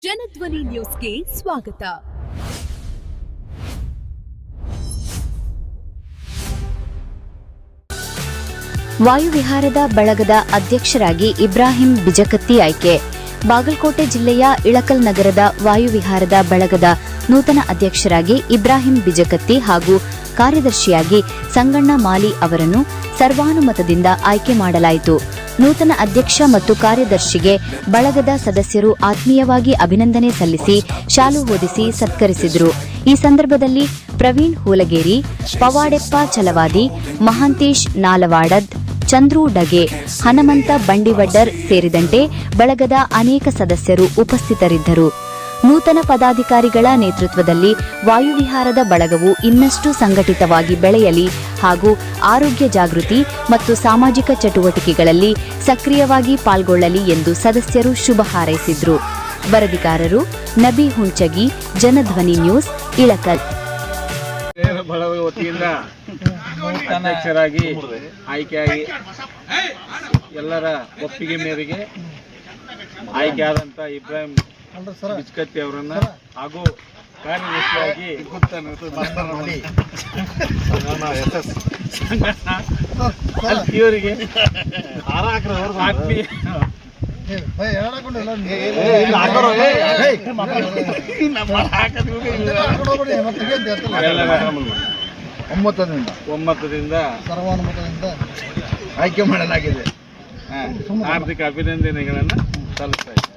ಜನಧ್ವನಿ ನ್ಯೂಸ್ಗೆ ಸ್ವಾಗತ. ವಾಯುವಿಹಾರದ ಬಳಗದ ಅಧ್ಯಕ್ಷರಾಗಿ ಇಬ್ರಾಹಿಂ ಬಿಜಕತ್ತಿ ಆಯ್ಕೆ. ಬಾಗಲಕೋಟೆ ಜಿಲ್ಲೆಯ ಇಳಕಲ್ ನಗರದ ವಾಯುವಿಹಾರದ ಬಳಗದ ನೂತನ ಅಧ್ಯಕ್ಷರಾಗಿ ಇಬ್ರಾಹಿಂ ಬಿಜಕತ್ತಿ ಹಾಗೂ ಕಾರ್ಯದರ್ಶಿಯಾಗಿ ಸಂಗಣ್ಣ ಮಾಲಿ ಅವರನ್ನು ಸರ್ವಾನುಮತದಿಂದ ಆಯ್ಕೆ ಮಾಡಲಾಯಿತು. ನೂತನ ಅಧ್ಯಕ್ಷ ಮತ್ತು ಕಾರ್ಯದರ್ಶಿಗೆ ಬಳಗದ ಸದಸ್ಯರು ಆತ್ಮೀಯವಾಗಿ ಅಭಿನಂದನೆ ಸಲ್ಲಿಸಿ ಶಾಲು ಹೊದಿಸಿ ಸತ್ಕರಿಸಿದರು. ಈ ಸಂದರ್ಭದಲ್ಲಿ ಪ್ರವೀಣ್ ಹೂಲಗೇರಿ, ಪವಾಡೆಪ್ಪ ಚಲವಾದಿ, ಮಹಾಂತೇಶ್ ನಾಲವಾಡದ್, ಚಂದ್ರು ಡಗೆ, ಹನುಮಂತ ಬಂಡಿವಡ್ಡರ್ ಸೇರಿದಂತೆ ಬಳಗದ ಅನೇಕ ಸದಸ್ಯರು ಉಪಸ್ಥಿತರಿದ್ದರು. ನೂತನ ಪದಾಧಿಕಾರಿಗಳ ನೇತೃತ್ವದಲ್ಲಿ ವಾಯುವಿಹಾರದ ಬಳಗವು ಇನ್ನಷ್ಟು ಸಂಘಟಿತವಾಗಿ ಬೆಳೆಯಲಿ ಹಾಗೂ ಆರೋಗ್ಯ ಜಾಗೃತಿ ಮತ್ತು ಸಾಮಾಜಿಕ ಚಟುವಟಿಕೆಗಳಲ್ಲಿ ಸಕ್ರಿಯವಾಗಿ ಪಾಲ್ಗೊಳ್ಳಲಿ ಎಂದು ಸದಸ್ಯರು ಶುಭ ಹಾರೈಸಿದರು. ವರದಿಗಾರರು ನಬಿ ಹುಂಚಗಿ, ಜನಧ್ವನಿ ನ್ಯೂಸ್, ಇಳಕಲ್. ಬಳಗದ ವತಿಯಿಂದ ಅಧ್ಯಕ್ಷರಾಗಿ ಆಯ್ಕೆಯಾಗಿ ಎಲ್ಲರ ಒಪ್ಪಿಗೆ ಮೇರೆಗೆ ಆಯ್ಕೆಯಾದಂಥ ಇಬ್ರಾಹಿಂ ಬಿಜಕತ್ತಿ ಅವರನ್ನ ಹಾಗೂ ಕಾರ್ಯದರ್ಶಿಯಾಗಿ ಇವರಿಗೆ ಆತ್ಮೀಯ ಒಮ್ಮತದಿಂದ ಸರ್ವಾನುಮತದಿಂದ ಆಯ್ಕೆ ಮಾಡಲಾಗಿದೆ. ಹಾರ್ದಿಕ ಅಭಿನಂದನೆಗಳನ್ನು ಸಲ್ಲಿಸ್ತಾ ಇದ್ದೇನೆ.